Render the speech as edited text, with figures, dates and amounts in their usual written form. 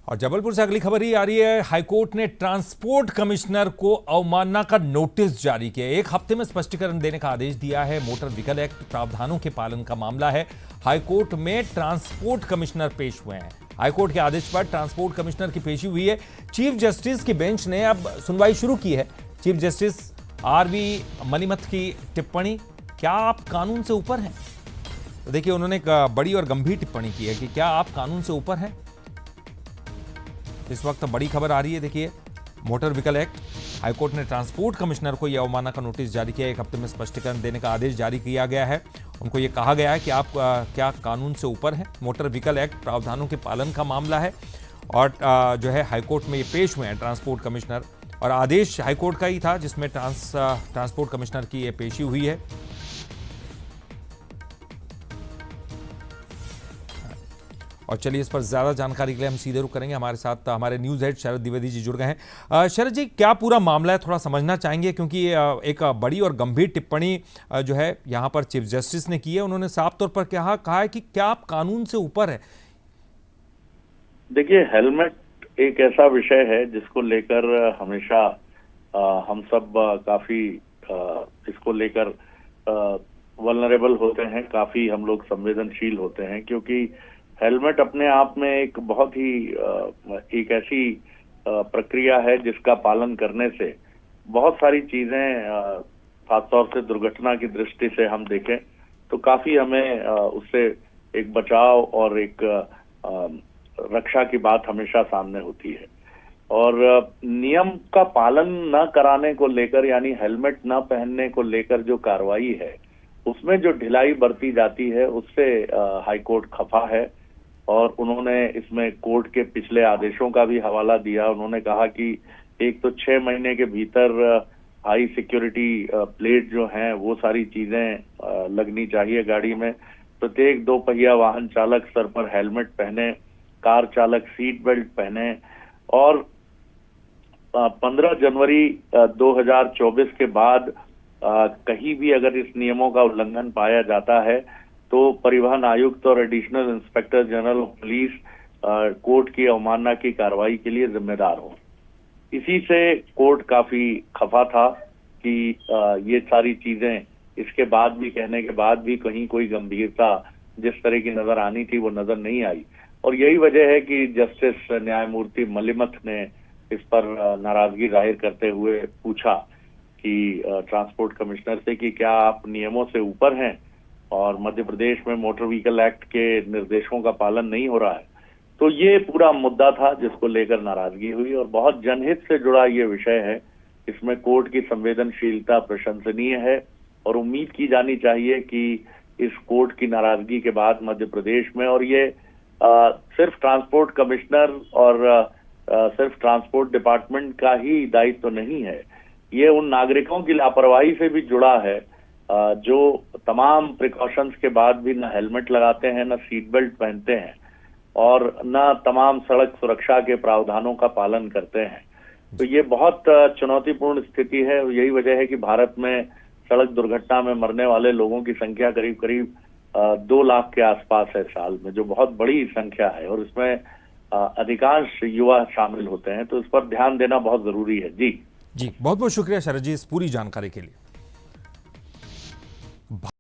और जबलपुर से अगली खबर ही आ रही है। हाईकोर्ट ने ट्रांसपोर्ट कमिश्नर को अवमानना का नोटिस जारी किया। एक हफ्ते में स्पष्टीकरण देने का आदेश दिया है। मोटर व्हीकल एक्ट प्रावधानों के पालन का मामला है। हाईकोर्ट में ट्रांसपोर्ट कमिश्नर पेश हुए हैं। हाईकोर्ट के आदेश पर ट्रांसपोर्ट कमिश्नर की पेशी हुई है। चीफ जस्टिस की बेंच ने अब सुनवाई शुरू की है। चीफ जस्टिस आरवी मलिमथ की टिप्पणी, क्या आप कानून से ऊपर हैं? तो देखिए, उन्होंने एक बड़ी और गंभीर टिप्पणी की है कि क्या आप कानून से ऊपर हैं। इस वक्त बड़ी खबर आ रही है। देखिए, मोटर व्हीकल एक्ट, हाईकोर्ट ने ट्रांसपोर्ट कमिश्नर को यह अवमानना का नोटिस जारी किया। एक हफ्ते में स्पष्टीकरण देने का आदेश जारी किया गया है। उनको ये कहा गया है कि आप क्या कानून से ऊपर हैं। मोटर व्हीकल एक्ट प्रावधानों के पालन का मामला है और जो है हाईकोर्ट में ये पेश हुए हैं ट्रांसपोर्ट कमिश्नर, और आदेश हाईकोर्ट का ही था जिसमें ट्रांसपोर्ट कमिश्नर की ये पेशी हुई है। और चलिए, इस पर ज्यादा जानकारी के लिए हम सीधे रुक करेंगे। हमारे साथ हमारे न्यूज हेड शरद द्विवेदी जी जुड़ गए हैं। शरद जी, क्या पूरा मामला है, थोड़ा समझना चाहेंगे, क्योंकि एक बड़ी और गंभीर टिप्पणी जो है यहाँ पर चीफ जस्टिस ने की है। उन्होंने साफ तौर पर कहा है कि क्या आप कानून से ऊपर है। देखिए, हेलमेट एक ऐसा विषय है जिसको लेकर हमेशा हम सब काफी इसको लेकर वल्नरेबल होते हैं, काफी हम लोग संवेदनशील होते हैं, क्योंकि हेलमेट अपने आप में एक बहुत ही एक ऐसी प्रक्रिया है जिसका पालन करने से बहुत सारी चीजें, खासतौर से दुर्घटना की दृष्टि से हम देखें तो काफी हमें उससे एक बचाव और एक रक्षा की बात हमेशा सामने होती है। और नियम का पालन न कराने को लेकर, यानी हेलमेट न पहनने को लेकर जो कार्रवाई है, उसमें जो ढिलाई बरती जाती है, उससे हाईकोर्ट खफा है। और उन्होंने इसमें कोर्ट के पिछले आदेशों का भी हवाला दिया। उन्होंने कहा कि एक तो 6 महीने के भीतर हाई सिक्योरिटी प्लेट जो हैं वो सारी चीजें लगनी चाहिए गाड़ी में। प्रत्येक 2 पहिया वाहन चालक सर पर हेलमेट पहने, कार चालक सीट बेल्ट पहने, और 15 जनवरी 2024 के बाद कहीं भी अगर इस नियमों का उल्लंघन पाया जाता है तो परिवहन आयुक्त और additional inspector general of police court की अवमानना की कार्रवाई के लिए जिम्मेदार हो। इसी से कोर्ट काफी खफा था कि ये सारी चीजें इसके बाद भी, कहने के बाद भी कहीं कोई गंभीरता जिस तरह की नजर आनी थी वो नजर नहीं आई। और यही वजह है कि जस्टिस न्यायमूर्ति मलिमथ ने इस पर नाराजगी जाहिर करते हुए पूछा कि ट्रांसपोर्ट कमिश्नर से कि क्या आप नियमों से ऊपर हैं और मध्य प्रदेश में मोटर व्हीकल एक्ट के निर्देशों का पालन नहीं हो रहा है। तो ये पूरा मुद्दा था जिसको लेकर नाराजगी हुई, और बहुत जनहित से जुड़ा ये विषय है। इसमें कोर्ट की संवेदनशीलता प्रशंसनीय है और उम्मीद की जानी चाहिए कि इस कोर्ट की नाराजगी के बाद मध्य प्रदेश में, और ये सिर्फ ट्रांसपोर्ट कमिश्नर और सिर्फ ट्रांसपोर्ट डिपार्टमेंट का ही दायित्व तो नहीं है, ये उन नागरिकों की लापरवाही से भी जुड़ा है जो तमाम प्रिकॉशंस के बाद भी न हेलमेट लगाते हैं, न सीट बेल्ट पहनते हैं, और न तमाम सड़क सुरक्षा के प्रावधानों का पालन करते हैं। तो ये बहुत चुनौतीपूर्ण स्थिति है। यही वजह है कि भारत में सड़क दुर्घटना में मरने वाले लोगों की संख्या करीब करीब 2 लाख के आसपास है साल में, जो बहुत बड़ी संख्या है, और इसमें अधिकांश युवा शामिल होते हैं। तो इस पर ध्यान देना बहुत जरूरी है। जी बहुत बहुत शुक्रिया शरद जी इस पूरी जानकारी के लिए।